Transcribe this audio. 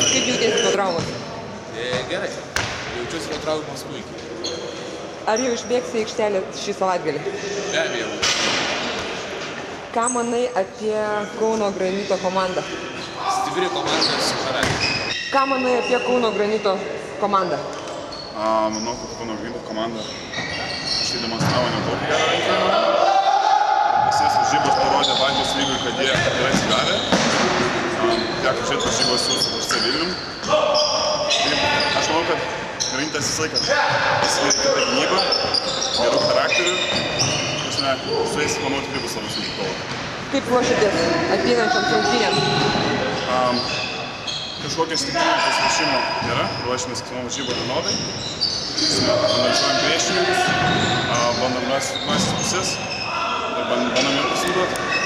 Kaip jautiesi po traumos? Gerai. Jaučiuosi po traumos puikiai. Ar jau išbėgsi į aikštelę šį savaitgalį? Be abejo. Ką manai apie Kauno Granito komandą? Stipri komanda su charakteriu. Ką manai apie Kauno Granito komandą? Manau, kad Kauno Granito komanda demonstravo nedaug gerą rinkimą. Visas varžybos parodė Baltijos lygoj, kad jie yra atsigavę. Teko žiūrėti varžybos su FC Vilnium. Aš manau, kad Granitas visą laiką pasiskiria kitą gynybą, gerų charakterių. Su jais, manau, tikrai bus labai sunku kovoti. Kaip ruošiatės ateinančioms rungtynėms? Kažkokio skirtingo pasiruošimo nėra. Ruošiamės kiekvienom varžybom vienodai. Analizuojam priešininkus, bandom rasti silpnąsias puses ir bandom ir pasiduoti.